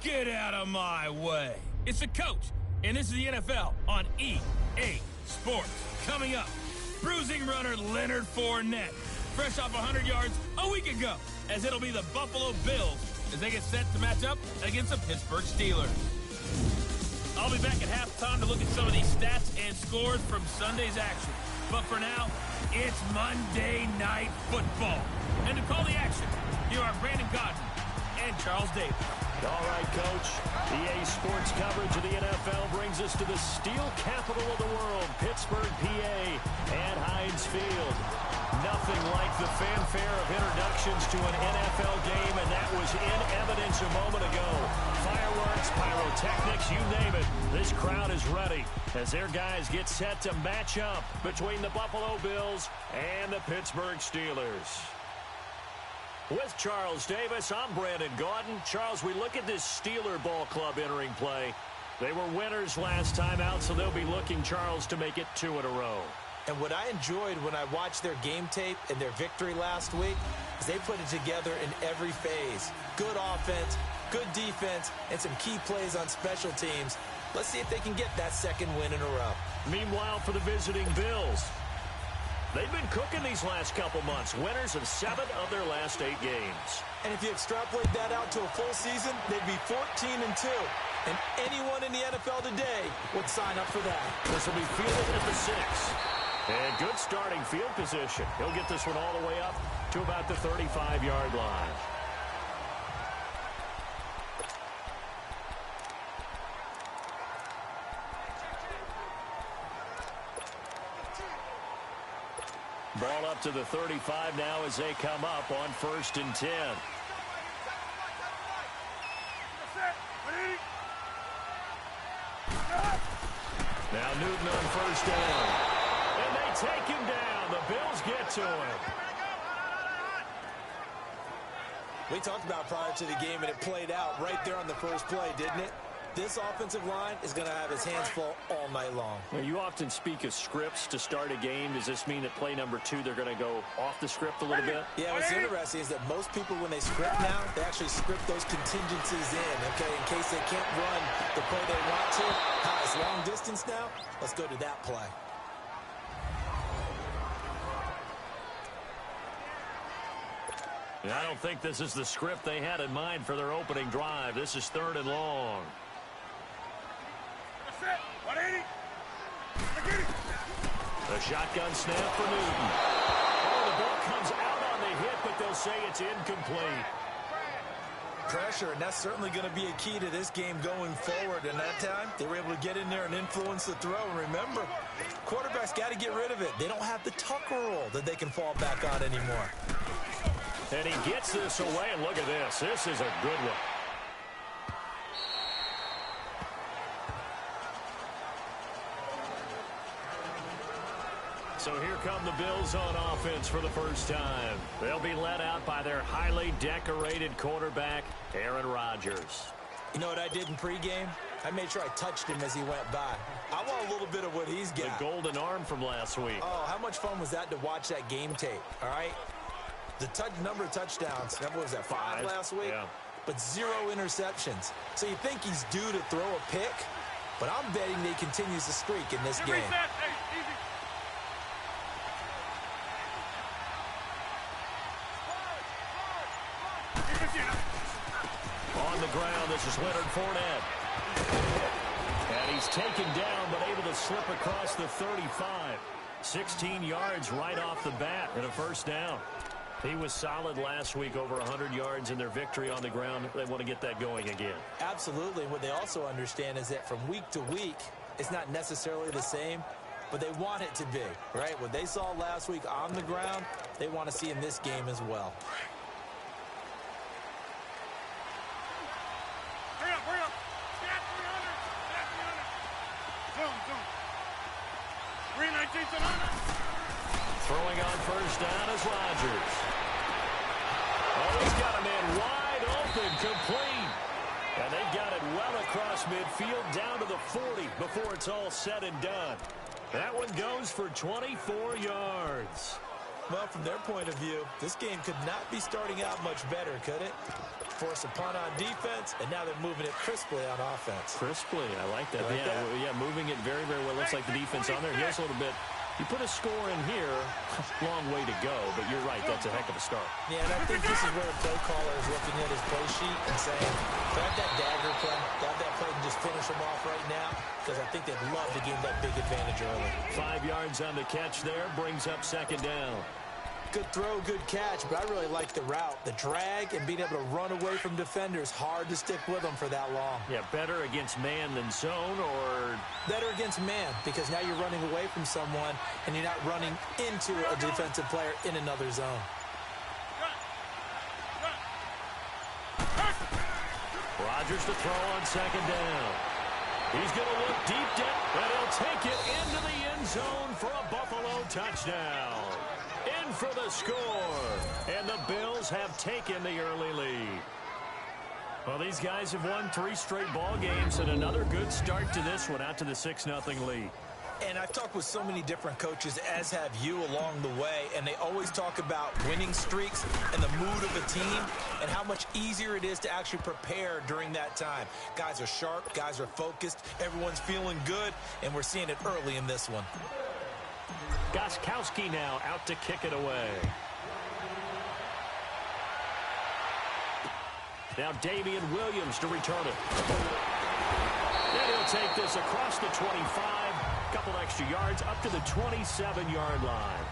Get out of my way. It's the coach, and this is the NFL on EA Sports. Coming up, bruising runner Leonard Fournette, fresh off 100 yards a week ago, as it'll be the Buffalo Bills as they get set to match up against the Pittsburgh Steelers. I'll be back at halftime to look at some of these stats and scores from Sunday's action. But for now, it's Monday Night Football. And to call the action, here are Brandon Godden and Charles Davis. All right, Coach. EA Sports coverage of the NFL brings us to the steel capital of the world, Pittsburgh, PA, and Heinz Field. Nothing like the fanfare of introductions to an NFL game, and that was in evidence a moment ago. Fireworks, pyrotechnics, you name it. This crowd is ready as their guys get set to match up between the Buffalo Bills and the Pittsburgh Steelers. With Charles Davis, I'm Brandon Gaudin. Charles, we look at this Steeler ball club entering play. They were winners last time out, so they'll be looking, Charles, to make it 2 in a row. And what I enjoyed when I watched their game tape and their victory last week is they put it together in every phase. Good offense, good defense, and some key plays on special teams. Let's see if they can get that second win in a row. Meanwhile, for the visiting Bills, they've been cooking these last couple months. Winners of 7 of their last 8 games. And if you extrapolate that out to a full season, they'd be 14-2. And anyone in the NFL today would sign up for that. This will be fielded at the 6. And good starting field position. He'll get this one all the way up to about the 35-yard line. Ball up to the 35 now as they come up on 1st and 10. Now Newton on 1st down. And they take him down. The Bills get to him. We talked about prior to the game, and it played out right there on the first play, didn't it? This offensive line is going to have his hands full all night long. Well, you often speak of scripts to start a game. Does this mean that play number 2, they're going to go off the script a little bit? Yeah, what's interesting is that most people, when they script now, they actually script those contingencies in, okay, in case they can't run the play they want to. It's long distance now. Let's go to that play. I don't think this is the script they had in mind for their opening drive. This is 3rd and long. The shotgun snap for Newton. Oh, the ball comes out on the hit, but they'll say it's incomplete. Pressure, and that's certainly going to be a key to this game going forward. And that time, they were able to get in there and influence the throw. And remember, quarterbacks got to get rid of it. They don't have the Tucker rule that they can fall back on anymore. And he gets this away, and look at this. This is a good one. So here come the Bills on offense for the first time. They'll be led out by their highly decorated quarterback, Aaron Rodgers. You know what I did in pregame? I made sure I touched him as he went by. I want a little bit of what he's got. The golden arm from last week. Oh, how much fun was that to watch that game tape, all right? The number of touchdowns, what was that, 5 last week? Yeah. But 0 interceptions. So you think he's due to throw a pick? But I'm betting that he continues the streak in this game. On the ground, this is Leonard Fournette. And he's taken down, but able to slip across the 35. 16 yards right off the bat and a first down. He was solid last week, over 100 yards in their victory on the ground. They want to get that going again. Absolutely. What they also understand is that from week to week, it's not necessarily the same, but they want it to be, right? What they saw last week on the ground, they want to see in this game as well. Bring up. Snap 300. 319. Throwing on first down is Rodgers. Oh, he's got a man wide open, complete. And they've got it well across midfield, down to the 40 before it's all said and done. That one goes for 24 yards. Well, from their point of view, this game could not be starting out much better, could it? Force a punt on defense, and now they're moving it crisply on offense. Crisply, I like that. Like that? Yeah, moving it very, very well. Looks like the defense on there. Here's a little bit. You put a score in here, long way to go, but you're right, that's a heck of a start. Yeah, and I think this is where a play caller is looking at his play sheet and saying, grab that dagger play, grab that play and just finish them off right now, because I think they'd love to gain that big advantage early. 5 yards on the catch there, brings up second down. Good throw, good catch, but I really like the route. The drag and being able to run away from defenders, hard to stick with them for that long. Yeah, better against man than zone, or... Better against man, because now you're running away from someone and you're not running into a defensive player in another zone. Rodgers to throw on second down. He's going to look deep down, and he'll take it into the end zone for a Buffalo touchdown. In for the score, and the Bills have taken the early lead. Well, these guys have won 3 straight ball games, and another good start to this one, out to the 6-0 lead. And I've talked with so many different coaches, as have you along the way, and they always talk about winning streaks and the mood of a team and how much easier it is to actually prepare during that time. Guys are sharp, guys are focused, everyone's feeling good, and we're seeing it early in this one. Gostkowski now out to kick it away. Now Damian Williams to return it. Then he'll take this across the 25. Couple extra yards up to the 27-yard line.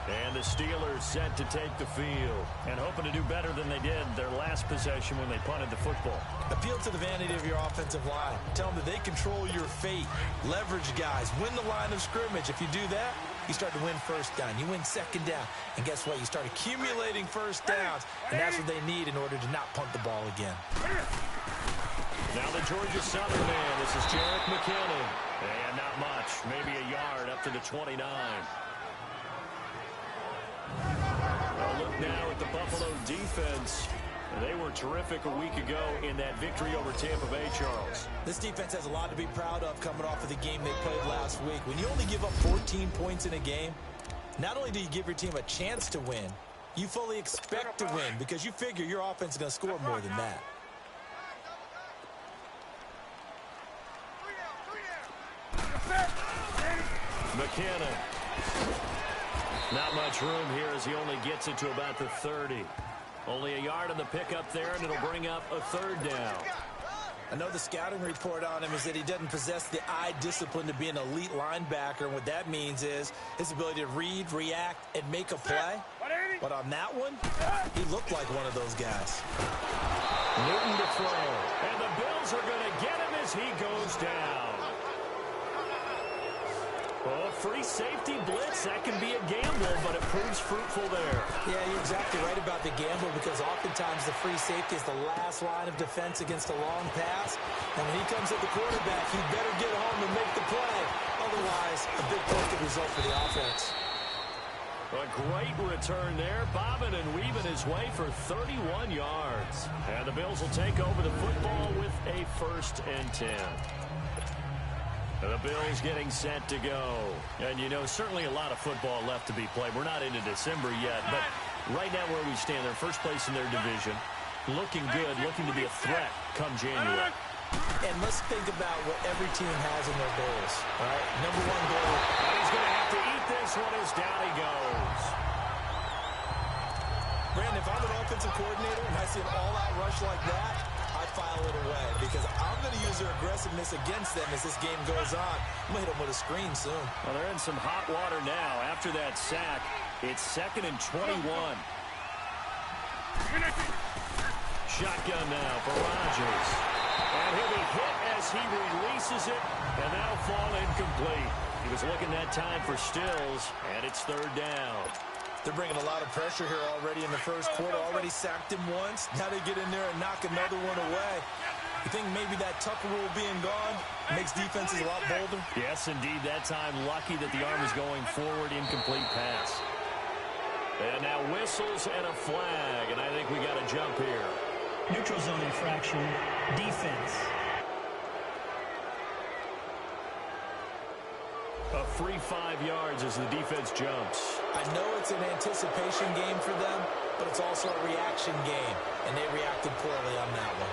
And the Steelers set to take the field and hoping to do better than they did their last possession when they punted the football. Appeal to the vanity of your offensive line. Tell them that they control your fate. Leverage guys. Win the line of scrimmage. If you do that, you start to win first down. You win second down. And guess what? You start accumulating first downs. And that's what they need in order to not punt the ball again. Now the Georgia Southern man. This is Jerick McKinnon. And not much. Maybe a yard up to the 29. Well, look now at the Buffalo defense. They were terrific a week ago in that victory over Tampa Bay, Charles. This defense has a lot to be proud of coming off of the game they played last week. When you only give up 14 points in a game, not only do you give your team a chance to win, you fully expect to win because you figure your offense is going to score more than that. McKinnon. Not much room here as he only gets it to about the 30. Only a yard on the pickup there, and it'll bring up a third down. I know the scouting report on him is that he doesn't possess the eye discipline to be an elite linebacker. And what that means is his ability to read, react, and make a play. But on that one, he looked like one of those guys. Newton to throw. And the Bills are going to get him as he goes down. Oh, free safety blitz, that can be a gamble, but it proves fruitful there. Yeah, you're exactly right about the gamble because oftentimes the free safety is the last line of defense against a long pass. And when he comes at the quarterback, he better get home and make the play. Otherwise, a big play could result for the offense. A great return there, bobbing and weaving his way for 31 yards. And the Bills will take over the football with a 1st and 10. The Bills getting set to go. And, you know, certainly a lot of football left to be played. We're not into December yet, but right now where we stand, they're first place in their division. Looking good, looking to be a threat come January. And let's think about what every team has in their goals. All right, number one goal. And he's going to have to eat this one as down he goes. Brandon, if I'm an offensive coordinator and I see an all-out rush like that, I file it away because I'm going to use their aggressiveness against them as this game goes on. I'm going to hit them with a screen soon. Well, they're in some hot water now. After that sack, it's 2nd and 21. Shotgun now for Rodgers. And he'll be hit as he releases it, and that'll fall incomplete. He was looking that time for Stills, and it's 3rd down. They're bringing a lot of pressure here already in the first quarter. Already sacked him once. Now they get in there and knock another one away. You think maybe that Tucker rule being gone makes defenses a lot bolder? Yes, indeed. That time, lucky that the arm was going forward. Incomplete pass. And now whistles and a flag, and I think we got a jump here. Neutral zone infraction, defense. A free 5 yards as the defense jumps. I know it's an anticipation game for them, but it's also a reaction game, and they reacted poorly on that one.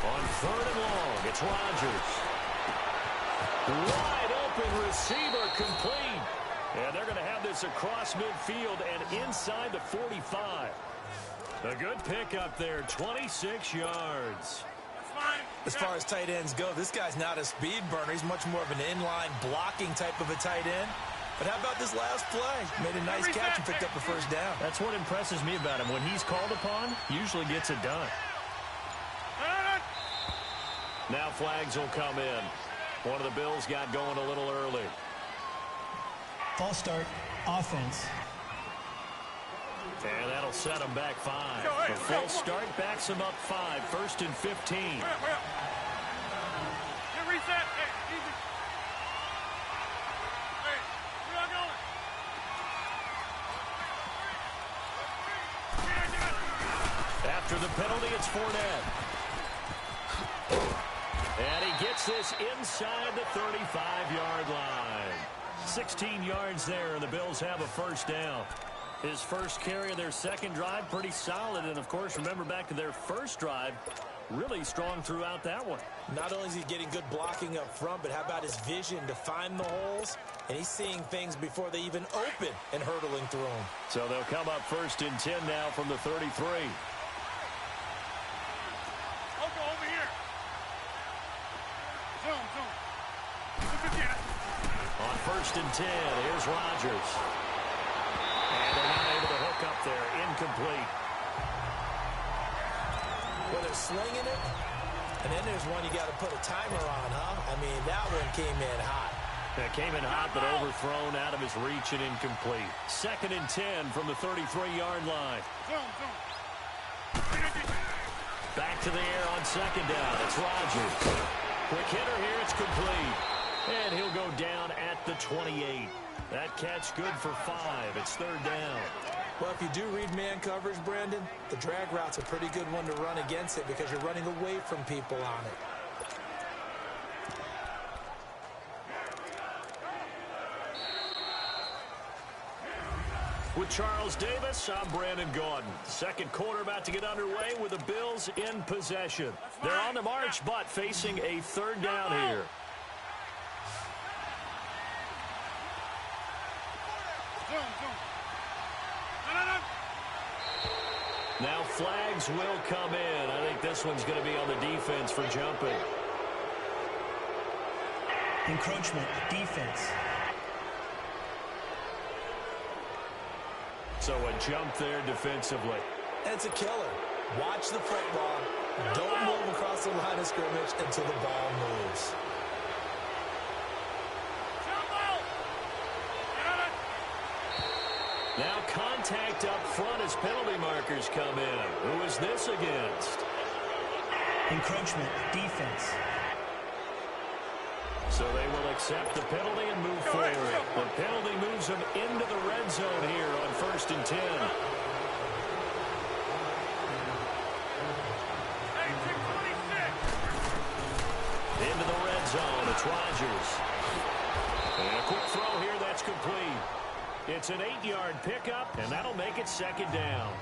On 3rd and long, it's Rodgers. Wide open receiver complete. And they're going to have this across midfield and inside the 45. A good pickup there, 26 yards. As far as tight ends go, this guy's not a speed burner. He's much more of an inline blocking type of a tight end. But how about this last play? Made a nice catch and picked up a first down. That's what impresses me about him. When he's called upon, usually gets it done. Now flags will come in. One of the Bills got going a little early. False start, offense. And that'll set them back 5. The full start backs them up 5. 1st and 15. Reset. Hey, easy. Hey, we are going. After the penalty, it's Fournette. And he gets this inside the 35-yard line. 16 yards there, and the Bills have a first down. His first carry of their second drive, pretty solid. And, of course, remember back to their first drive, really strong throughout that one. Not only is he getting good blocking up front, but how about his vision to find the holes? And he's seeing things before they even open and hurdling through them. So they'll come up 1st and 10 now from the 33. Loco, over here. Zoom. On 1st and 10, here's Rodgers. And they're not able to hook up there. Incomplete. Well, they're slinging it. And then there's one you got to put a timer on, huh? I mean, that one came in hot. It came in hot, but overthrown out of his reach and incomplete. 2nd and 10 from the 33-yard line. Back to the air on 2nd down. It's Rodgers. Quick hitter here. It's complete. And he'll go down at the 28. That catch good for 5. It's 3rd down. Well, if you do read man coverage, Brandon, the drag route's a pretty good one to run against it because you're running away from people on it. With Charles Davis, I'm Brandon Gaudin. Second quarter about to get underway with the Bills in possession. They're on the march, but facing a 3rd down here. Now flags will come in. I think this one's going to be on the defense for jumping. Encroachment, defense. So a jump there defensively. And it's a killer. Watch the football. Don't move across the line of scrimmage until the ball moves. Now contact up front as penalty markers come in. Who is this against? Encroachment, defense. So they will accept the penalty and move forward. The penalty moves them into the red zone here on 1st and 10. Into the red zone. It's Rodgers. And a quick throw here. That's complete. It's an 8-yard pickup, and that'll make it 2nd down.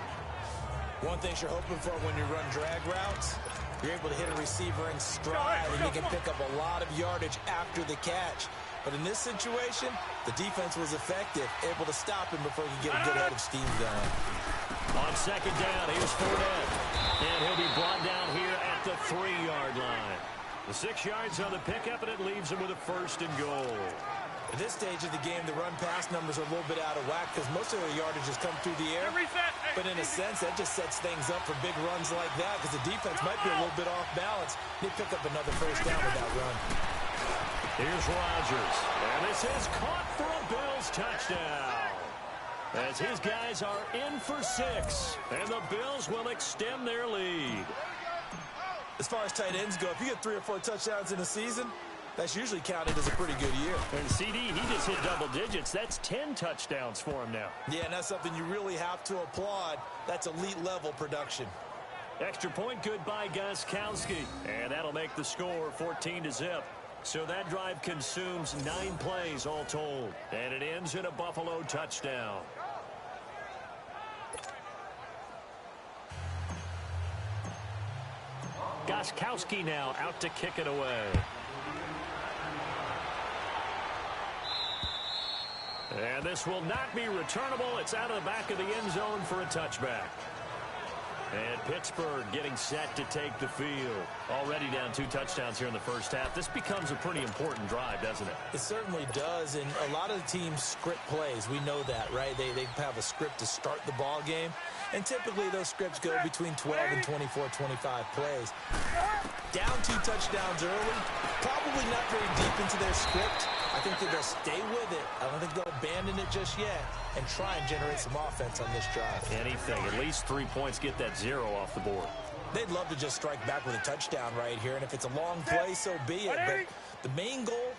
One thing you're hoping for when you run drag routes, you're able to hit a receiver in stride, and you can pick up a lot of yardage after the catch. But in this situation, the defense was effective, able to stop him before he could get a good head of steam going. On 2nd down, here's Fournette. And he'll be brought down here at the 3-yard line. The 6 yards on the pickup, and it leaves him with a 1st and goal. At this stage of the game, the run-pass numbers are a little bit out of whack because most of their yardage has come through the air. But in a sense, that just sets things up for big runs like that because the defense might be a little bit off balance. They pick up another 1st down with that run. Here's Rodgers. And this is caught for a Bills touchdown. As his guys are in for 6. And the Bills will extend their lead. As far as tight ends go, if you get 3 or 4 touchdowns in a season, That's usually counted as a pretty good year. And CD, he just hit double digits. That's 10 touchdowns for him now. Yeah, and that's something you really have to applaud. That's elite-level production. Extra point good by Gostkowski. And that'll make the score 14-0. So that drive consumes 9 plays all told. And it ends in a Buffalo touchdown. Gostkowski now out to kick it away. And this will not be returnable. It's out of the back of the end zone for a touchback. And Pittsburgh getting set to take the field. Already down 2 touchdowns here in the first half. This becomes a pretty important drive, doesn't it? It certainly does, and a lot of the teams script plays. We know that, right? They have a script to start the ball game, and typically those scripts go between 12 and 24, 25 plays. Down 2 touchdowns early, probably not very deep into their script. I think that they'll stay with it. I don't think they'll abandon it just yet and try and generate some offense on this drive. Anything. At least 3 points, get that 0 off the board. They'd love to just strike back with a touchdown right here, and if it's a long play, so be it. But the main goal,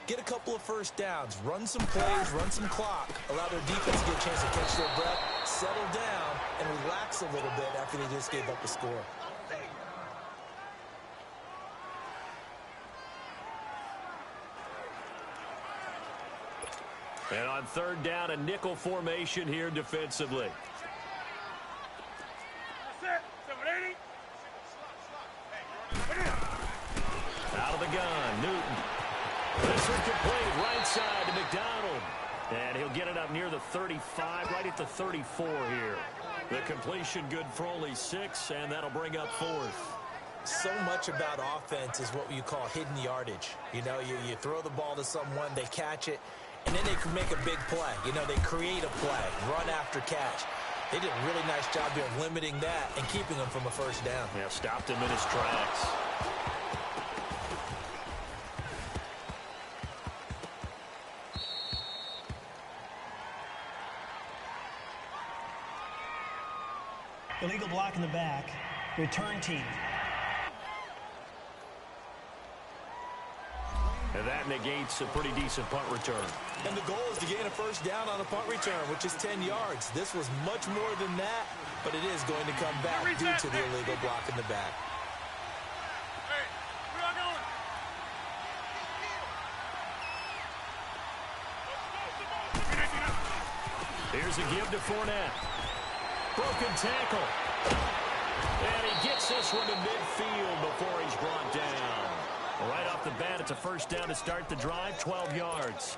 get a couple of first downs, run some plays, run some clock, allow their defense to get a chance to catch their breath, settle down, and relax a little bit after they just gave up the score. And on 3rd down, a nickel formation here defensively. That's it. 780. Out of the gun, Newton. This one complete, right side to McDonald. And he'll get it up near the 35, right at the 34 here. The completion good for only 6, and that'll bring up 4th. So much about offense is what you call hidden yardage. You know, you throw the ball to someone, they catch it, and then they can make a big play. You know, they create a play, run after catch. They did a really nice job here of limiting that and keeping him from a first down. Yeah, stopped him in his tracks. Illegal block in the back. Return team. And that negates a pretty decent punt return. And the goal is to gain a first down on a punt return, which is 10 yards. This was much more than that, but it is going to come back due to the illegal block in the back. Hey, where y'all going? Here's a give to Fournette. Broken tackle. And he gets this one to midfield before he's brought down. Right off the bat, it's a first down to start the drive, 12 yards.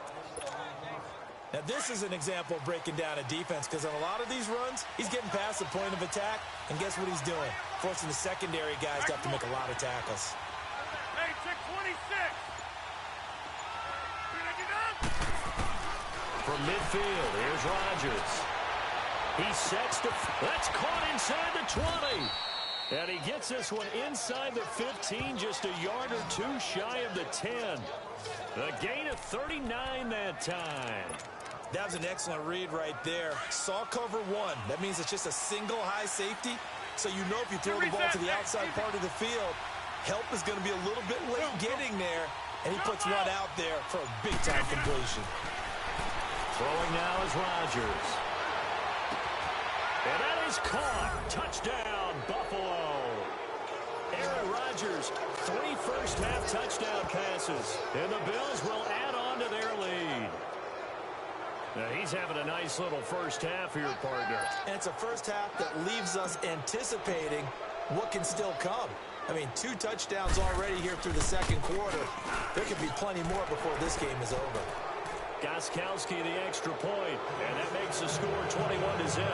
Now, this is an example of breaking down a defense because on a lot of these runs, he's getting past the point of attack, and guess what he's doing? Forcing the secondary guys to have to make a lot of tackles. Hey, 626. From midfield, here's Rodgers. He sets the... That's caught inside the 20. And he gets this one inside the 15, just a yard or 2 shy of the 10. A gain of 39 that time. That was an excellent read right there. Saw cover 1. That means it's just a single high safety. So you know if you throw the ball to the outside part of the field, help is going to be a little bit late getting there. And he puts one out there for a big-time completion. Throwing now is Rodgers. And that is caught. Touchdown, Buffalo. Aaron Rodgers, 3 first-half touchdown passes. And the Bills will add on to their lead. Now, he's having a nice little first half here, partner. And it's a first half that leaves us anticipating what can still come. I mean, 2 touchdowns already here through the second quarter. There could be plenty more before this game is over. Gostkowski the extra point, and that makes the score 21-0.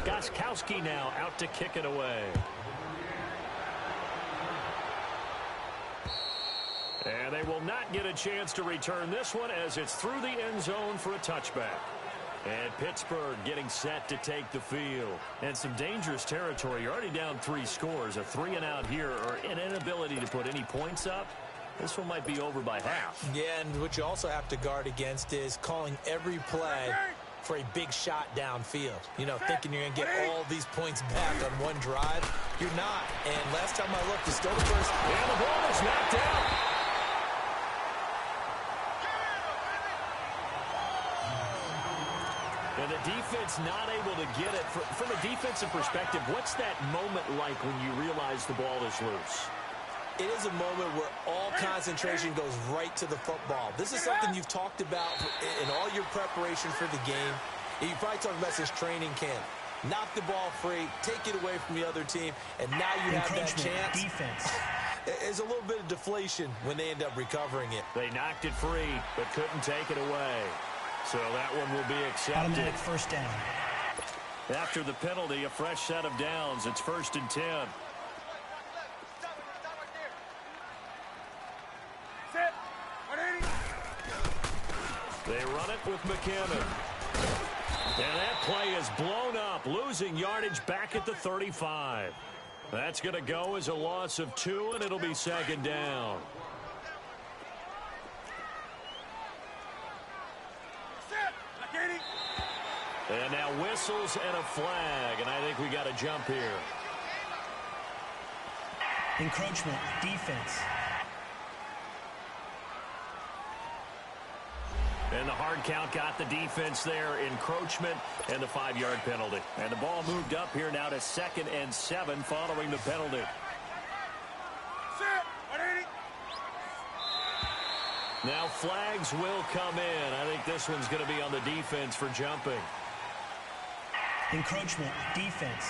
Gostkowski now out to kick it away. And they will not get a chance to return this one as it's through the end zone for a touchback. And Pittsburgh getting set to take the field. And some dangerous territory. You're already down 3 scores. A 3-and-out here or an inability to put any points up. This one might be over by half. Yeah, and what you also have to guard against is calling every play for a big shot downfield. You know, thinking you're going to get all these points back on one drive. You're not. And last time I looked, it's still the first. And the ball is knocked out. And the defense not able to get it. From a defensive perspective, what's that moment like when you realize the ball is loose? It is a moment where all concentration goes right to the football. This is something you've talked about in all your preparation for the game. You probably talked about since training camp. Knock the ball free, take it away from the other team, and now you have that chance. Defense. There's a little bit of deflation when they end up recovering it. They knocked it free, but couldn't take it away. So that one will be accepted. Automatic first down. After the penalty, a fresh set of downs. It's 1st and 10. They run it with McKinnon. And that play is blown up, losing yardage back at the 35. That's going to go as a loss of 2, and it'll be 2nd down. And now whistles and a flag, and I think we got a jump here. Encroachment, defense. And the hard count got the defense there. Encroachment and the 5-yard penalty. And the ball moved up here now to 2nd and 7 following the penalty. Now flags will come in. I think this one's going to be on the defense for jumping. Encroachment, defense.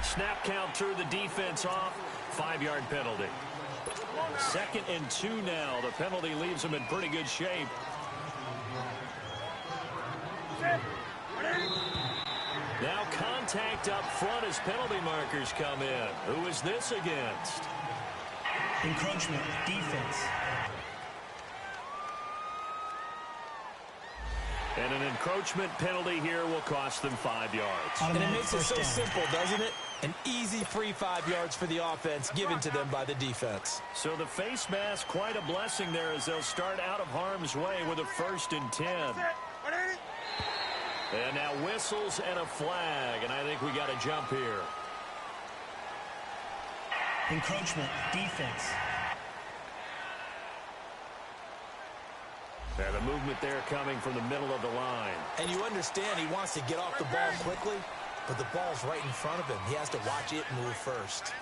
Snap count threw the defense off. 5-yard penalty. 2nd and 2 now. The penalty leaves them in pretty good shape. Now contact up front as penalty markers come in. Who is this against? Encroachment, defense. And an encroachment penalty here will cost them 5 yards. And it makes it so simple, doesn't it? An easy free 5 yards for the offense given to them by the defense. So the face mask, quite a blessing there as they'll start out of harm's way with a 1st and 10. And now whistles and a flag, and I think we got a jump here. Encroachment, defense. And the movement there coming from the middle of the line. And you understand he wants to get off the ball quickly, but the ball's right in front of him. He has to watch it move first.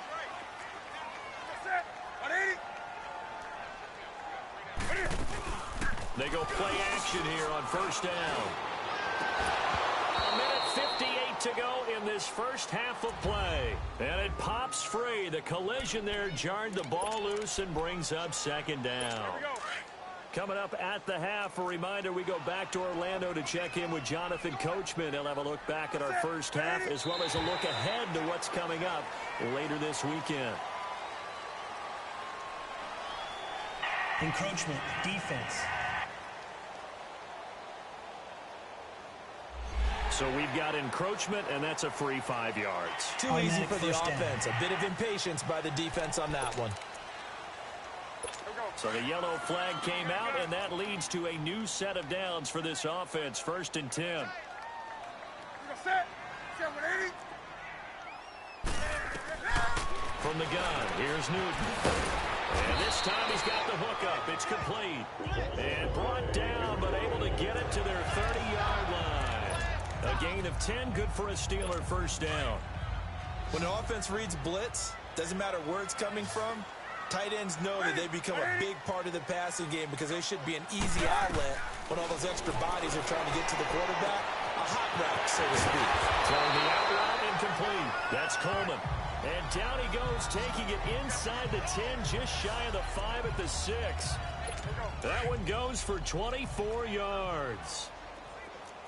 They go play action here on 1st down. 1:58 to go in this first half of play. And it pops free. The collision there jarred the ball loose and brings up 2nd down. Coming up at the half, a reminder, we go back to Orlando to check in with Jonathan Coachman. He'll have a look back at our first half as well as a look ahead to what's coming up later this weekend. Encroachment, defense. So we've got encroachment, and that's a free 5 yards. Too easy for the offense. A bit of impatience by the defense on that one. So the yellow flag came out, and that leads to a new set of downs for this offense. 1st and 10. From the gun, here's Newton. And this time he's got the hookup. It's complete. And brought down, but able to get it to their 30-yard line. A gain of 10, good for a Steeler 1st down. When an offense reads blitz, doesn't matter where it's coming from, tight ends know that they become a big part of the passing game because they should be an easy outlet when all those extra bodies are trying to get to the quarterback. A hot route, so to speak. Throwing the out route incomplete. That's Coleman. And down he goes, taking it inside the 10, just shy of the 5 at the 6. That one goes for 24 yards.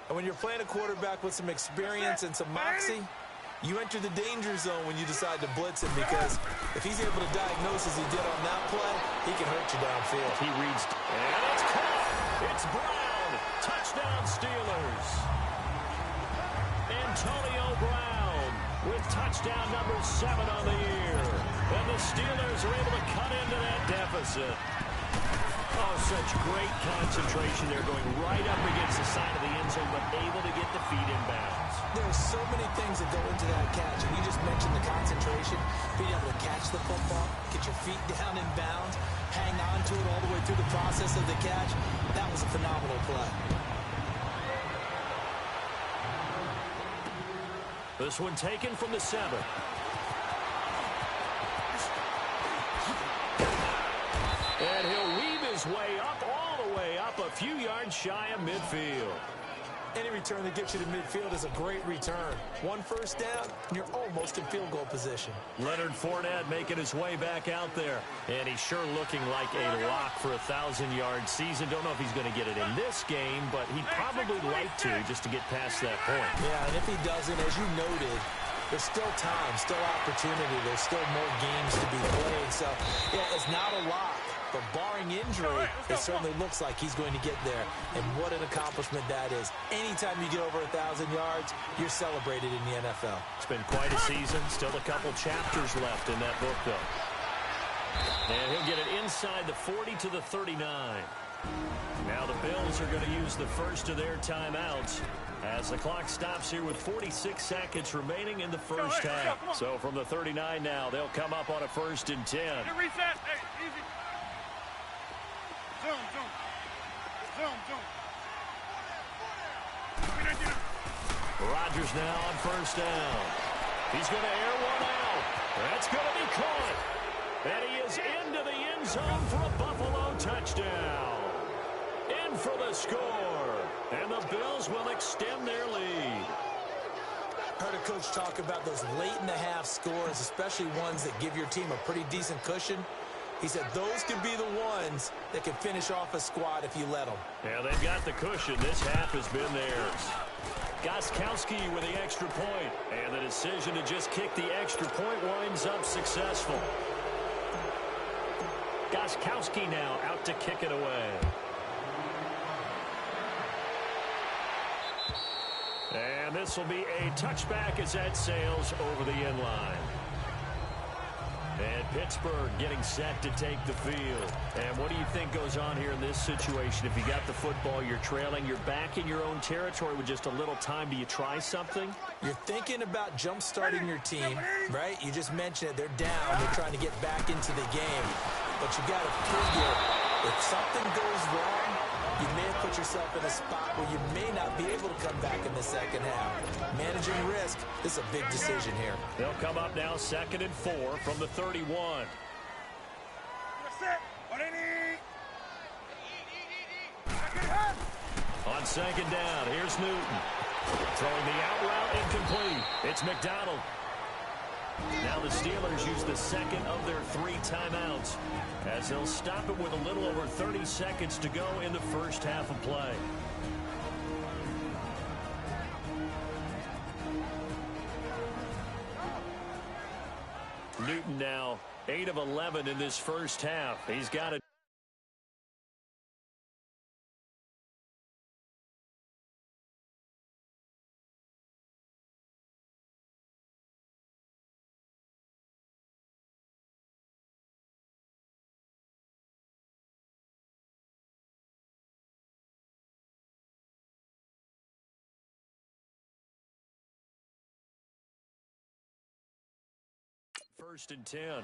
And when you're playing a quarterback with some experience and some moxie, you enter the danger zone when you decide to blitz him because if he's able to diagnose as he did on that play, he can hurt you downfield. He reads, and it's caught. It's Brown. Touchdown Steelers. Antonio Brown with touchdown number 7 on the year. And the Steelers are able to cut into that deficit. A Oh, such great concentration there, going right up against the side of the end zone, but able to get the feet in bounds. There are so many things that go into that catch, and you just mentioned the concentration, being able to catch the football, get your feet down in bounds, hang on to it all the way through the process of the catch. That was a phenomenal play. This one taken from the 7. And he'll weave his way up, all the way up, a few yards shy of midfield. Any return that gets you to midfield is a great return. One first down, and you're almost in field goal position. Leonard Fournette making his way back out there. And he's sure looking like a lock for a 1,000-yard season. Don't know if he's going to get it in this game, but he'd probably like to just to get past that point. Yeah, and if he doesn't, as you noted, there's still time, still opportunity. There's still more games to be played. So, yeah, it's not a lock. But barring injury, it certainly looks like he's going to get there. And what an accomplishment that is. Anytime you get over 1,000 yards, you're celebrated in the NFL. It's been quite a season. Still a couple chapters left in that book, though. And he'll get it inside the 40 to the 39. Now the Bills are going to use the first of their timeouts as the clock stops here with 46 seconds remaining in the first half. So from the 39 now, they'll come up on a 1st and 10. Reset. Hey, easy. Zoom, zoom. Zoom, zoom. Rodgers now on 1st down. He's going to air one out. That's going to be caught. And he is into the end zone for a Buffalo touchdown. In for the score. And the Bills will extend their lead. Heard a coach talk about those late-in-the-half scores, especially ones that give your team a pretty decent cushion. He said those could be the ones that can finish off a squad if you let them. Yeah, they've got the cushion. This half has been theirs. Gostkowski with the extra point. And the decision to just kick the extra point winds up successful. Gostkowski now out to kick it away. And this will be a touchback as that sails over the end line. And Pittsburgh getting set to take the field. And what do you think goes on here in this situation? If you got the football, you're trailing, you're back in your own territory with just a little time. Do you try something? You're thinking about jump-starting your team, right? You just mentioned it. They're down. They're trying to get back into the game. But you got to figure, if something goes wrong, you may have put yourself in a spot where you may not be able to come back in the second half. Managing risk is a big decision here. They'll come up now 2nd and 4 from the 31. On 2nd down, here's Newton. Throwing the out route incomplete. It's McDonald. Now the Steelers use the 2nd of their 3 timeouts as they'll stop it with a little over 30 seconds to go in the first half of play. Newton now 8 of 11 in this first half. He's got it. First and 10. Hey,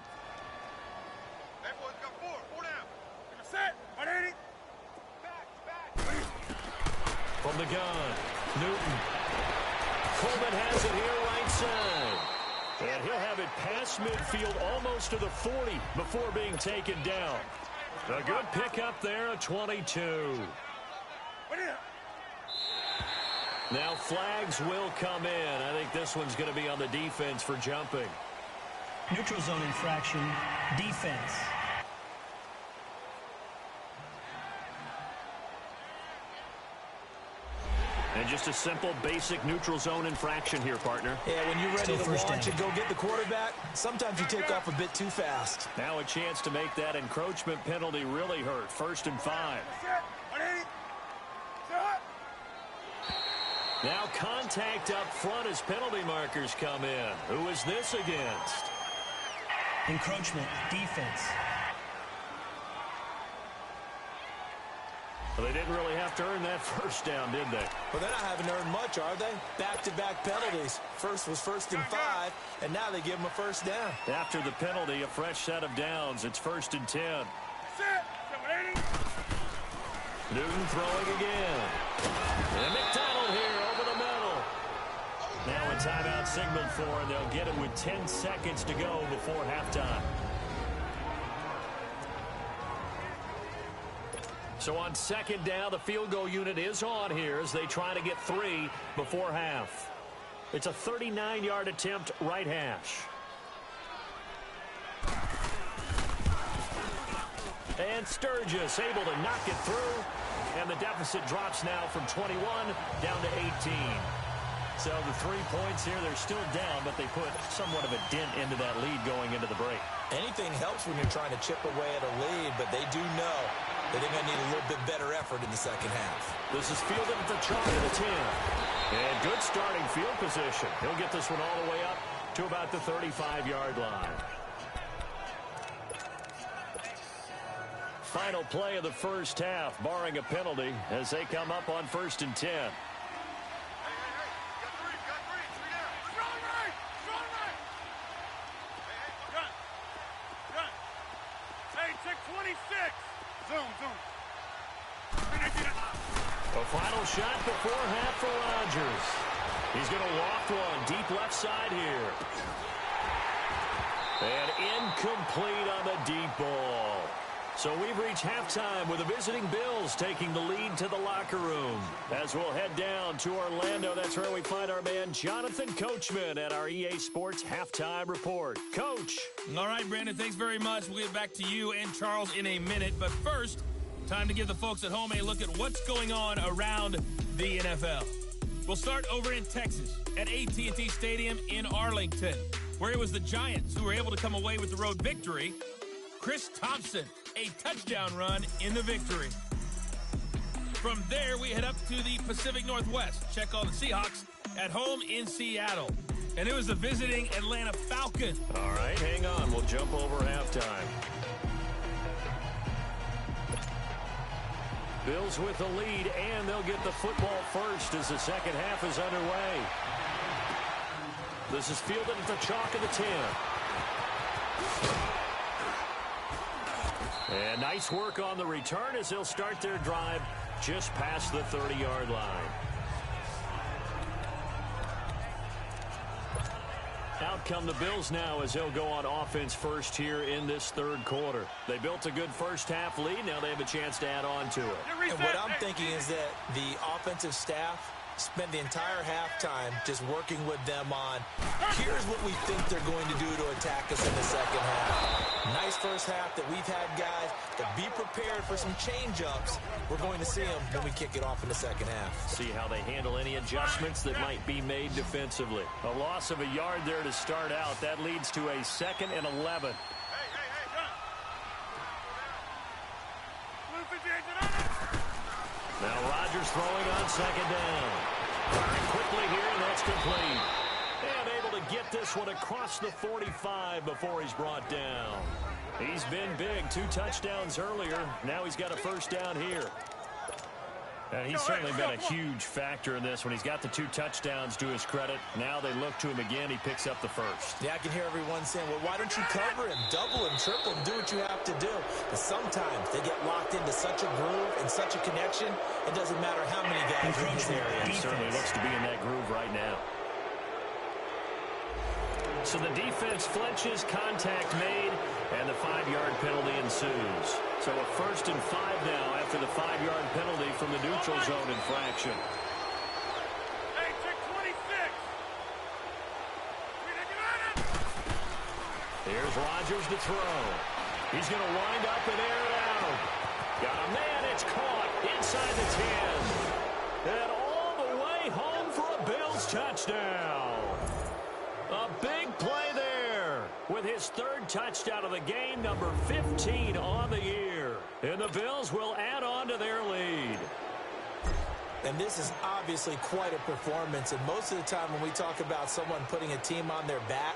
boys, got 4 down. Set. 180. Back. From the gun, Newton. Coleman has it here right side. And he'll have it past midfield almost to the 40 before being taken down. A good pickup there, a 22. Now flags will come in. I think this one's going to be on the defense for jumping. Neutral zone infraction, defense. And just a simple, basic neutral zone infraction here, partner. Yeah, when you're ready Still to first launch down. and go get the quarterback, sometimes you take off a bit too fast. Now a chance to make that encroachment penalty really hurt. 1st and 5. Now contact up front as penalty markers come in. Who is this against? Encroachment, defense. Well, they didn't really have to earn that first down, did they? Well, they're not having earned much, are they? Back-to-back penalties. First was 1st and 5, and now they give them a first down. After the penalty, a fresh set of downs. It's 1st and 10. Newton throwing again. And McDonald here over the middle. Now a timeout signaled for, and they'll get it with 10 seconds to go before halftime. So on 2nd down, the field goal unit is on here as they try to get 3 before half. It's a 39-yard attempt, right hash. And Sturgis able to knock it through. And the deficit drops now from 21 down to 18. So the 3 points here, they're still down, but they put somewhat of a dent into that lead going into the break. Anything helps when you're trying to chip away at a lead, but they do know that they're going to need a little bit better effort in the second half. This is fielded at the chalk of the 10. And good starting field position. He'll get this one all the way up to about the 35-yard line. Final play of the first half, barring a penalty, as they come up on 1st and 10. A final shot before half for Rodgers. He's going to loft one deep left side here. And incomplete on the deep ball. So we've reached halftime with the visiting Bills taking the lead to the locker room. As we'll head down to Orlando, that's where we find our man Jonathan Coachman at our EA Sports Halftime Report. Coach. All right, Brandon, thanks very much. We'll get back to you and Charles in a minute. But first, time to give the folks at home a look at what's going on around the NFL. We'll start over in Texas at AT&T Stadium in Arlington, where it was the Giants who were able to come away with the road victory. Chris Thompson, a touchdown run in the victory. From there, we head up to the Pacific Northwest. Check on the Seahawks at home in Seattle. And it was the visiting Atlanta Falcons. All right, hang on. We'll jump over halftime. Bills with the lead, and they'll get the football first as the second half is underway. This is fielded at the chalk of the 10. And nice work on the return as they'll start their drive just past the 30-yard line. Out come the Bills now as they'll go on offense first here in this third quarter. They built a good first half lead. Now they have a chance to add on to it. And what I'm thinking is that the offensive staff spend the entire halftime just working with them on, here's what we think they're going to do to attack us in the second half. Nice first half that we've had, guys, but be prepared for some change-ups. We're going to see them when we kick it off in the second half. See how they handle any adjustments that might be made defensively. A loss of a yard there to start out. That leads to a 2nd and 11. Now Rodgers throwing on 2nd down. Firing quickly here, and that's complete. And able to get this one across the 45 before he's brought down. He's been big. 2 touchdowns earlier. Now he's got a first down here. And he's certainly been a huge factor in this when he's got the 2 touchdowns to his credit. Now they look to him again. He picks up the first. Yeah, I can hear everyone saying, well, why don't you cover him, double him, triple him, do what you have to do. But sometimes they get locked into such a groove and such a connection, it doesn't matter how many guys are in this area. He certainly looks to be in that groove right now. So the defense flinches, contact made, and the 5-yard penalty ensues. So a 1st and 5 now after the 5-yard penalty from the neutral zone infraction. Hey, check 26. Here's Rodgers to throw. He's going to wind up and air it out. Got a man, it's caught inside the 10. And all the way home for a Bills touchdown. A big play there with his 3rd touchdown of the game, number 15 on the year. And the Bills will add on to their lead. And this is obviously quite a performance. And most of the time when we talk about someone putting a team on their back,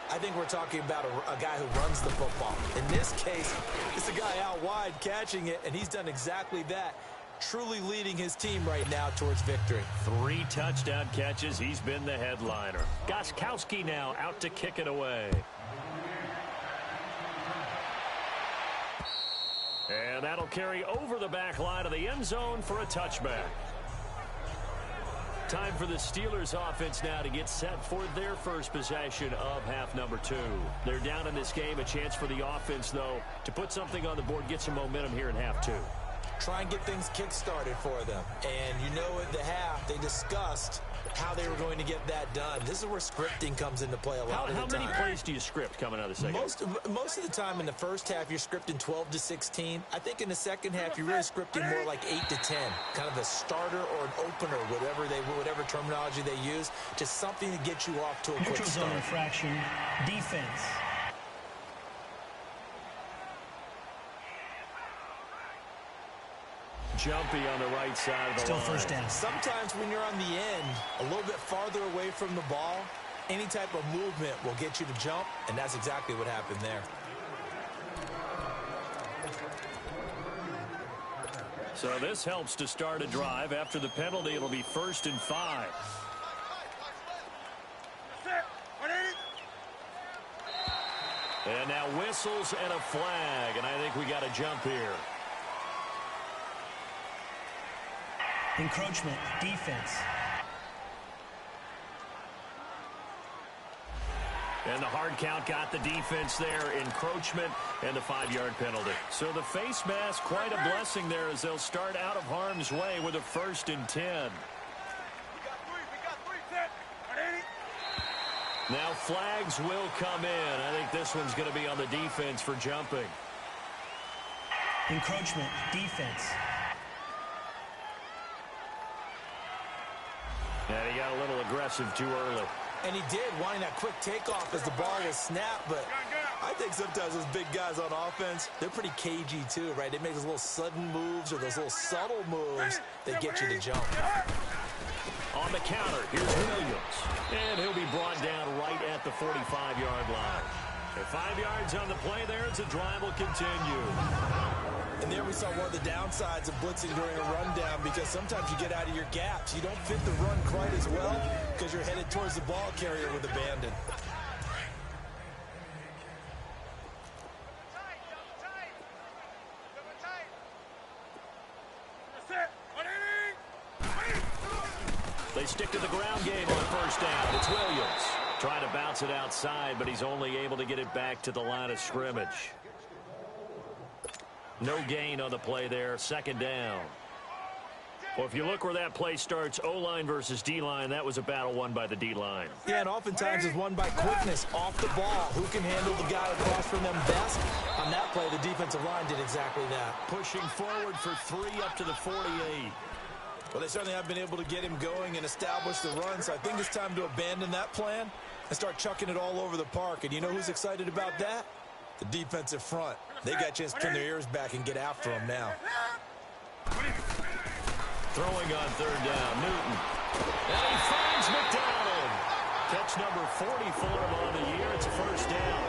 I think we're talking about a guy who runs the football. In this case, it's a guy out wide catching it, and he's done exactly that. truly leading his team right now towards victory. 3 touchdown catches. He's been the headliner. Gostkowski now out to kick it away. And that'll carry over the back line of the end zone for a touchback. Time for the Steelers offense now to get set for their first possession of half number 2. They're down in this game. A chance for the offense, though, to put something on the board, get some momentum here in half 2. Try and get things kick-started for them. And you know at the half, they discussed how they were going to get that done. This is where scripting comes into play a lot of the time. How many plays do you script coming out of the second? Most of the time in the first half, you're scripting 12 to 16. I think in the second half, you're really scripting more like 8 to 10. Kind of a starter or an opener, whatever terminology they use. Just something to get you off to a quick start. Neutral zone infraction, defense. Jumpy on the right side of the line. Still first down. Sometimes when you're on the end, a little bit farther away from the ball, any type of movement will get you to jump, and that's exactly what happened there. So this helps to start a drive. After the penalty, it'll be 1st and 5. And now whistles and a flag, and I think we got a jump here. Encroachment, defense. And the hard count got the defense there. Encroachment and the 5-yard penalty. So the face mask, quite a blessing there as they'll start out of harm's way with a 1st and 10. Now flags will come in. I think this one's going to be on the defense for jumping. Encroachment, defense. And he got a little aggressive too early. And he did, wanting that quick takeoff as the ball was snapped. But I think sometimes those big guys on offense, they're pretty cagey too, right? They make those little sudden moves or those little subtle moves that get you to jump. On the counter, here's Williams. And he'll be brought down right at the 45-yard line. And 5 yards on the play there as the drive will continue. And there we saw one of the downsides of blitzing during a rundown, because sometimes you get out of your gaps. You don't fit the run quite as well because you're headed towards the ball carrier with abandon. They stick to the ground game on 1st down. It's Williams trying to bounce it outside, but he's only able to get it back to the line of scrimmage. No gain on the play there. 2nd down. Well, if you look where that play starts, O-line versus D-line, that was a battle won by the D-line. Yeah, and oftentimes it's won by quickness off the ball. Who can handle the guy across from them best? On that play, the defensive line did exactly that. Pushing forward for 3 up to the 48. Well, they certainly have been able to get him going and establish the run, so I think it's time to abandon that plan and start chucking it all over the park. And you know who's excited about that? The defensive front. They got a chance to turn their ears back and get after him now. Throwing on 3rd down, Newton. And he finds McDonald. Catch number 40 for him on the year. It's a 1st down.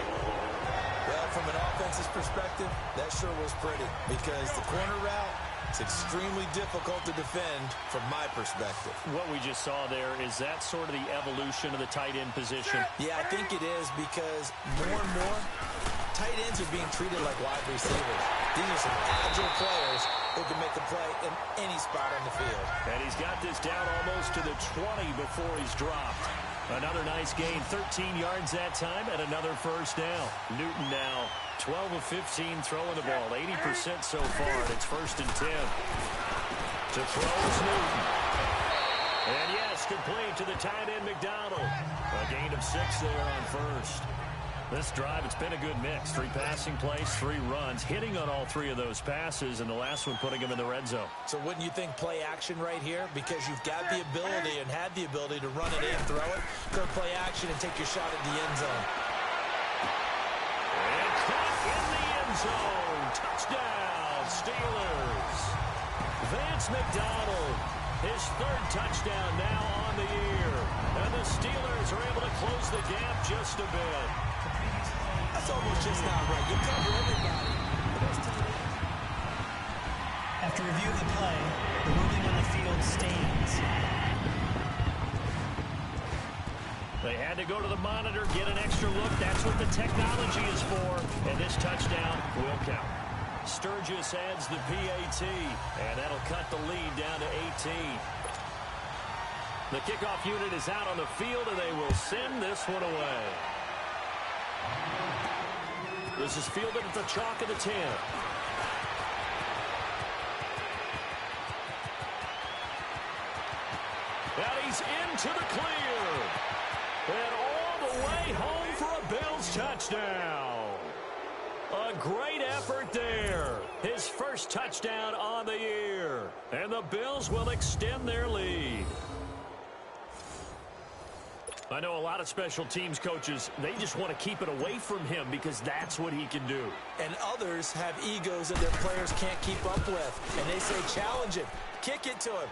Well, from an offense's perspective, that sure was pretty, because the corner route, it's extremely difficult to defend from my perspective. What we just saw there, is that sort of the evolution of the tight end position? Yeah, I think it is, because more and more, tight ends are being treated like wide receivers. These are some agile players who can make the play in any spot on the field. And he's got this down almost to the 20 before he's dropped. Another nice gain, 13 yards that time, and another 1st down. Newton now 12 of 15 throwing the ball, 80% so far, and it's 1st and 10. To throw is Newton. And yes, complete to the tight end McDonald. A gain of 6 there on 1st. This drive, it's been a good mix. 3 passing plays, 3 runs, hitting on all 3 of those passes, and the last one putting him in the red zone. So wouldn't you think play action right here? Because you've got the ability and had the ability to run it in, throw it, go play action, and take your shot at the end zone. And caught in the end zone. Touchdown, Steelers. Vance McDonald, his 3rd touchdown now on the year. And the Steelers are able to close the gap just a bit. That's almost just not right. You cover everybody. After review of the play, The ruling on the field stands. They had to go to the monitor, get an extra look. That's what the technology is for. And this touchdown will count. Sturgis adds the PAT, and that'll cut the lead down to 18. The kickoff unit is out on the field, and they will send this one away. This is fielded at the chalk of the 10. And he's into the clear. And all the way home for a Bills touchdown. A great effort there. His first touchdown on the year. And the Bills will extend their lead. I know a lot of special teams coaches, they just want to keep it away from him because that's what he can do. And others have egos that their players can't keep up with. And they say challenge him, kick it to him.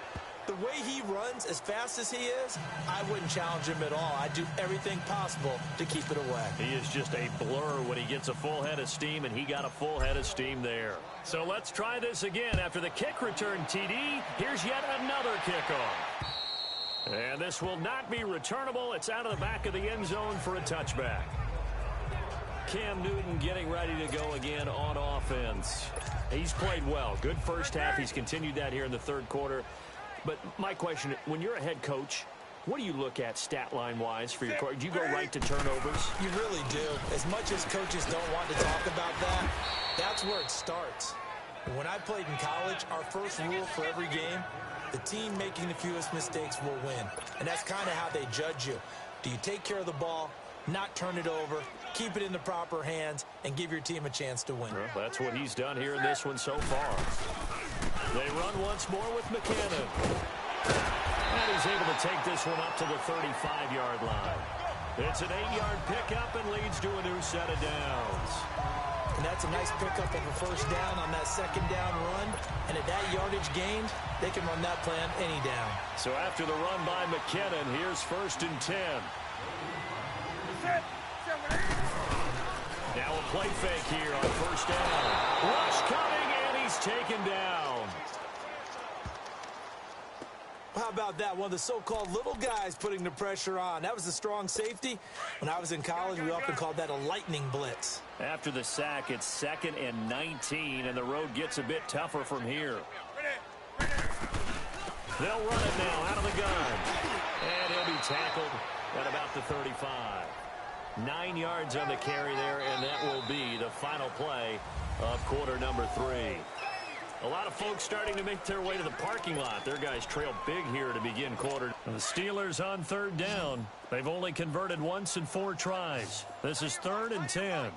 The way he runs as fast as he is, I wouldn't challenge him at all. I'd do everything possible to keep it away. He is just a blur when he gets a full head of steam, and he got a full head of steam there. So let's try this again. After the kick return TD, here's yet another kickoff. And this will not be returnable. It's out of the back of the end zone for a touchback. Cam Newton getting ready to go again on offense. He's played well. Good first half. He's continued that here in the third quarter. But my question, when you're a head coach, what do you look at stat line-wise for your coach? Do you go right to turnovers? You really do. As much as coaches don't want to talk about that, that's where it starts. When I played in college, our first rule for every game, the team making the fewest mistakes will win. And that's kind of how they judge you. Do you take care of the ball, not turn it over, keep it in the proper hands, and give your team a chance to win? Well, that's what he's done here in this one so far. They run once more with McKinnon. And he's able to take this one up to the 35-yard line. It's an 8-yard pickup and leads to a new set of downs. And that's a nice pickup of a first down on that second down run. And at that yardage gained, they can run that play on any down. So after the run by McKinnon, here's 1st and 10. Now a play fake here on first down. Rush coming, and he's taken down. How about that? One of the so-called little guys putting the pressure on. That was a strong safety. When I was in college, we often called that a lightning blitz. After the sack, it's 2nd and 19, and the road gets a bit tougher from here. They'll run it now out of the gun. And he'll be tackled at about the 35. 9 yards on the carry there, and that will be the final play of quarter number 3. A lot of folks starting to make their way to the parking lot. Their guys trail big here to begin quarter. The Steelers on 3rd down. They've only converted once in 4 tries. This is 3rd and 10.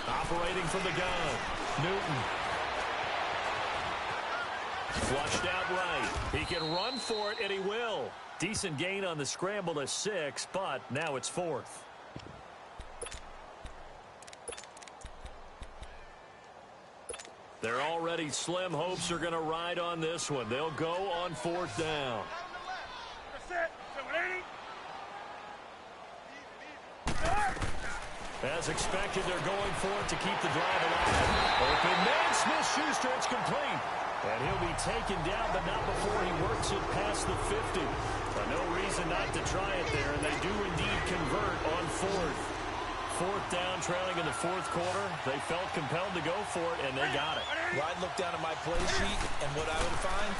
Operating from the gun, Newton. Flushed out right. He can run for it, and he will. Decent gain on the scramble to 6, but now it's 4th. They're already slim hopes are going to ride on this one. They'll go on 4th down. As expected, they're going for it to keep the drive alive. Open man, Smith-Schuster, it's complete. And he'll be taken down, but not before he works it past the 50. No reason not to try it there, and they do indeed convert on 4th. 4th down, trailing in the 4th quarter. They felt compelled to go for it, and they got it. Well, I'd look down at my play sheet, and what I would find,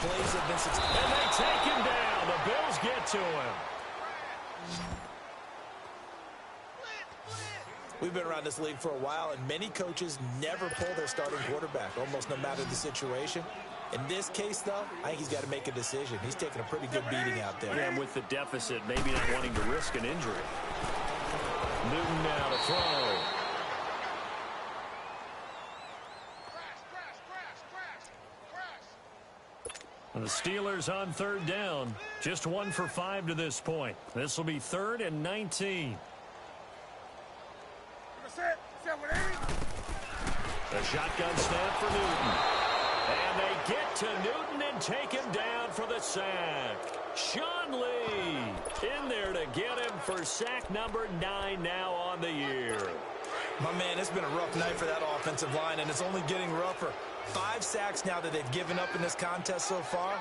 plays have been successful. And they take him down. The Bills get to him. We've been around this league for a while, and many coaches never pull their starting quarterback, almost no matter the situation. In this case, though, I think he's got to make a decision. He's taking a pretty good beating out there. Yeah, and with the deficit, maybe not wanting to risk an injury. Newton now to throw. And the Steelers on 3rd down. Just 1 for 5 to this point. This will be 3rd and 19. A shotgun snap for Newton. And they get to Newton and take him down for the sack. Sean Lee in there to get him for sack number 9 now on the year. My man, it's been a rough night for that offensive line, and it's only getting rougher. 5 sacks now that they've given up in this contest so far.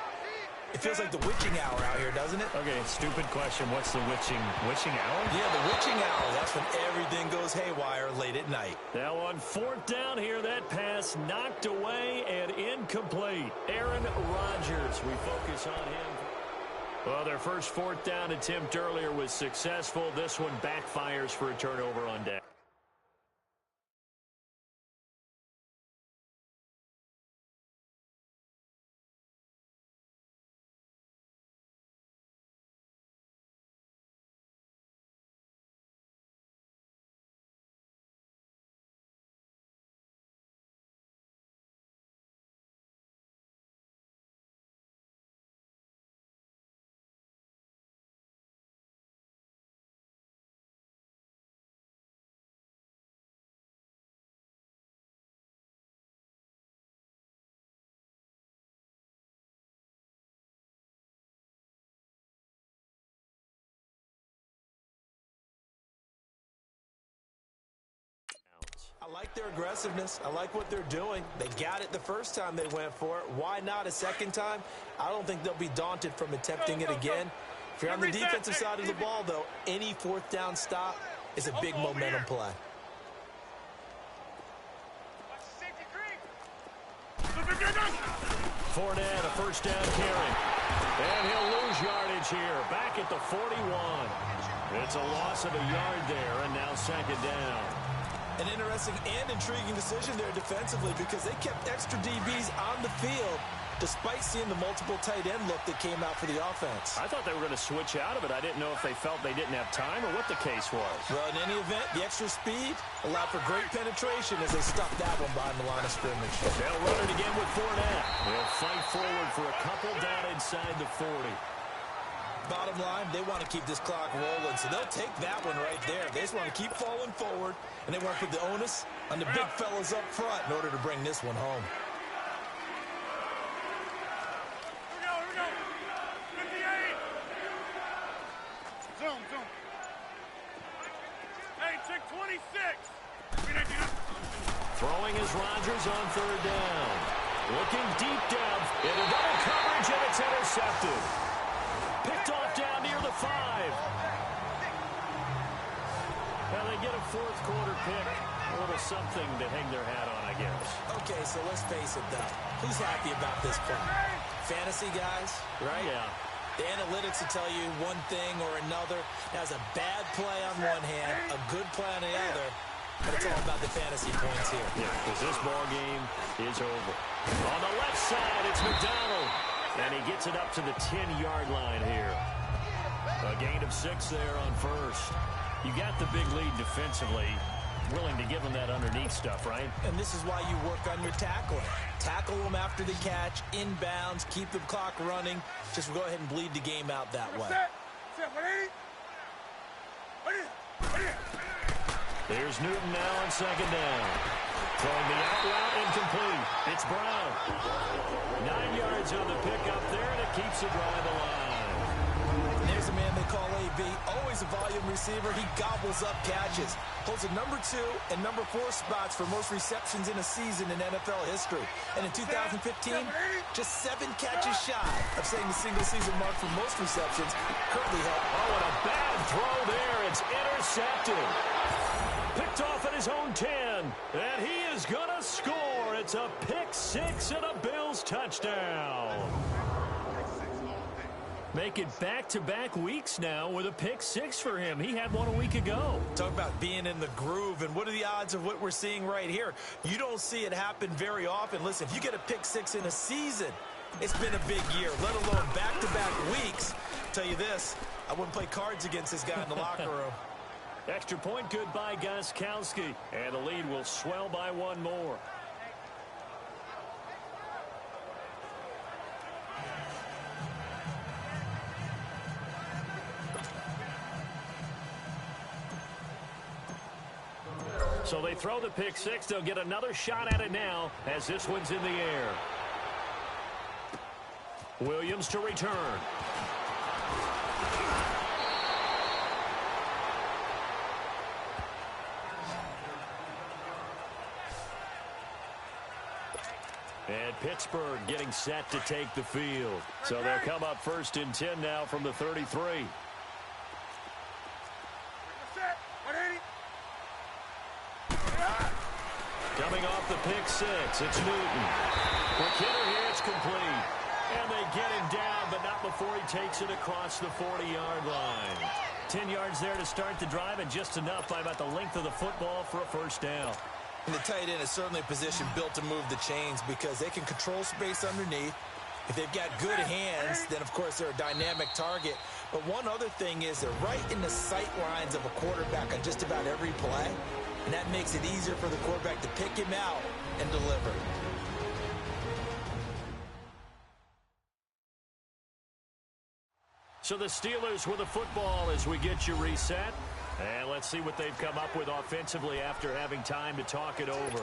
It feels like the witching hour out here, doesn't it? Okay, stupid question. What's the witching hour? Yeah, the witching hour. That's when everything goes haywire late at night. Now on 4th down here, that pass knocked away and incomplete. Aaron Rodgers, we focus on him. Well, their first 4th down attempt earlier was successful. This one backfires for a turnover on down. I like their aggressiveness. I like what they're doing. They got it the first time they went for it. Why not a second time? I don't think they'll be daunted from attempting it again. If you're on the defensive side of the ball, though, any 4th down stop is a big momentum play. Fournette, a first down carry. And he'll lose yardage here. Back at the 41. It's a loss of a yard there, and now 2nd down. An interesting and intriguing decision there defensively because they kept extra DBs on the field despite seeing the multiple tight end look that came out for the offense. I thought they were going to switch out of it. I didn't know if they felt they didn't have time or what the case was. Well, in any event, the extra speed allowed for great penetration as they stuffed that one behind the line of scrimmage. They'll run it again with Fournette. They'll fight forward for a couple down inside the 40. Bottom line, they want to keep this clock rolling, so they'll take that one right there. They just want to keep falling forward, and they want to put the onus on the big fellas up front in order to bring this one home. Here we go. 58. Zoom. Hey, check 26. Throwing is Rodgers on 3rd down. Looking deep down into double coverage, and it's intercepted. Picked off down near the 5. Well, they get a 4th quarter pick. A little something to hang their hat on, I guess. Okay, so let's face it, though. Who's happy about this play? Fantasy guys, right? Yeah. The analytics will tell you one thing or another. Has a bad play on one hand, a good play on the other. But it's all about the fantasy points here. Yeah, because this ball game is over. On the left side, it's McDonald. And he gets it up to the 10-yard line here. A gain of 6 there on 1st. You got the big lead defensively. Willing to give them that underneath stuff, right? And this is why you work on your tackling. Tackle them after the catch, inbounds, keep the clock running. Just go ahead and bleed the game out that way. There's Newton now on 2nd down. Throwing the out route incomplete. It's Brown. 9 yards on the pickup there, and it keeps the drive alive. And there's a man they call AB. Always a volume receiver. He gobbles up catches. Holds a number 2 and number 4 spots for most receptions in a season in NFL history. And in 2015, just 7 catches shy of setting the single-season mark for most receptions. Currently held. Oh, and a bad throw there. It's intercepted. Picked off at his own 10, and he is going to score. It's a pick 6 and a Bills touchdown. Make it back-to-back weeks now with a pick 6 for him. He had one a week ago. Talk about being in the groove, and what are the odds of what we're seeing right here? You don't see it happen very often. Listen, if you get a pick 6 in a season, it's been a big year, let alone back-to-back weeks. I'll tell you this, I wouldn't play cards against this guy in the locker room. Extra point good by Gostkowski, and the lead will swell by 1 more. So they throw the pick 6. They'll get another shot at it now as this one's in the air. Williams to return. And Pittsburgh getting set to take the field. So they'll come up 1st and 10 now from the 33. Coming off the pick six, it's Newton. For Kidder here, it's complete. And they get him down, but not before he takes it across the 40-yard line. 10 yards there to start the drive, and just enough by about the length of the football for a first down. And the tight end is certainly a position built to move the chains because they can control space underneath. If they've got good hands, then, of course, they're a dynamic target. But one other thing is they're right in the sight lines of a quarterback on just about every play, and that makes it easier for the quarterback to pick him out and deliver. So the Steelers with the football as we get you reset. And let's see what they've come up with offensively after having time to talk it over.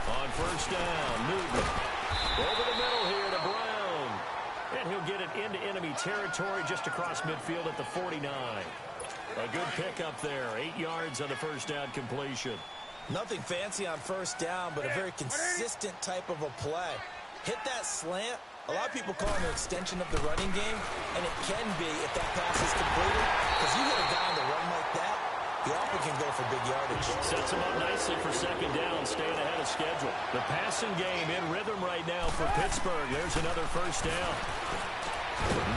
On first down, Newton. Over the middle here to Brown. And he'll get it into enemy territory just across midfield at the 49. A good pickup there. 8 yards on the first down completion. Nothing fancy on first down, but a very consistent type of a play. Hit that slant. A lot of people call it an extension of the running game, and it can be if that pass is completed. Because you hit a guy on the run like that, he often can go for big yardage. Sets him up nicely for second down, staying ahead of schedule. The passing game in rhythm right now for Pittsburgh. There's another first down.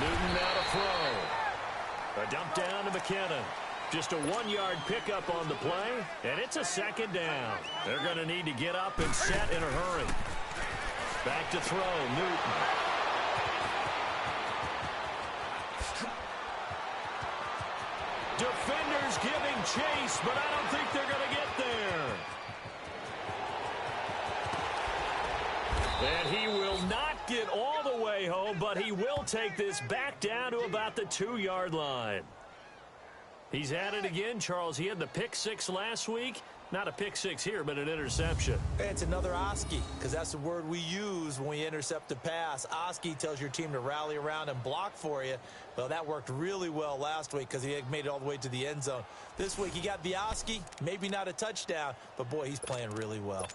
Newton now to throw. A dump down to McKinnon. Just a 1-yard pickup on the play, and it's a second down. They're going to need to get up and set in a hurry. Back to throw, Newton. Defenders giving chase, but I don't think they're going to get there. And he will not get all the way home, but he will take this back down to about the 2-yard line. He's at it again, Charles. He had the pick six last week. Not a pick six here, but an interception. It's another Oski, because that's the word we use when we intercept a pass. Oski tells your team to rally around and block for you. Well, that worked really well last week because he had made it all the way to the end zone. This week he got the Oski, maybe not a touchdown, but boy, he's playing really well.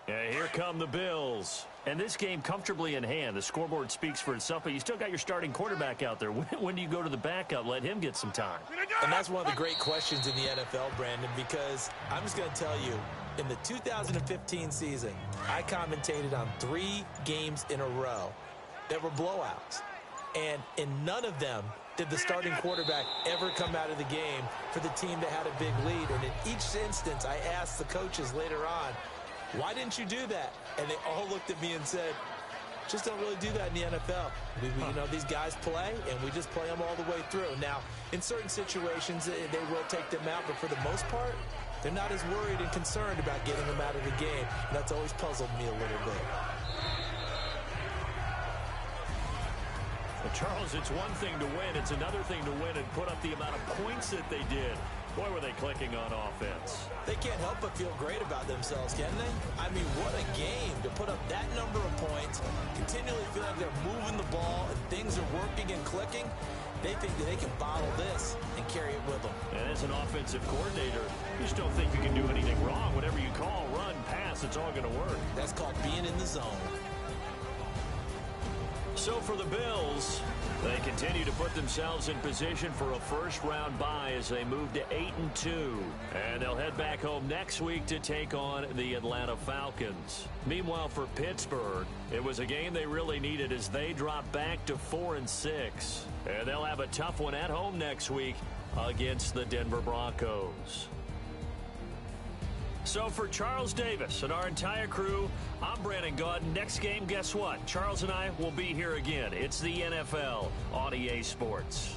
Yeah, here come the Bills. And this game comfortably in hand. The scoreboard speaks for itself, but you still got your starting quarterback out there. When do you go to the backup? Let him get some time. And that's one of the great questions in the NFL, Brandon, because I'm just going to tell you, in the 2015 season, I commentated on 3 games in a row that were blowouts. And in none of them did the starting quarterback ever come out of the game for the team that had a big lead. And in each instance, I asked the coaches later on, why didn't you do that? And they all looked at me and said, just don't really do that in the NFL. You know, these guys play, and we just play them all the way through. Now, in certain situations, they will take them out, but for the most part, they're not as worried and concerned about getting them out of the game. And that's always puzzled me a little bit. Well, Charles, it's one thing to win. It's another thing to win and put up the amount of points that they did. Boy, were they clicking on offense. They can't help but feel great about themselves, can they? I mean, what a game to put up that number of points, continually feel like they're moving the ball and things are working and clicking. They think that they can bottle this and carry it with them. And as an offensive coordinator, you just don't think you can do anything wrong. Whatever you call, run, pass, it's all going to work. That's called being in the zone. So for the Bills, they continue to put themselves in position for a first-round bye as they move to 8-2. And they'll head back home next week to take on the Atlanta Falcons. Meanwhile, for Pittsburgh, it was a game they really needed as they drop back to 4-6. And they'll have a tough one at home next week against the Denver Broncos. So for Charles Davis and our entire crew, I'm Brandon Gaudin. Next game, guess what? Charles and I will be here again. It's the NFL on EA Sports.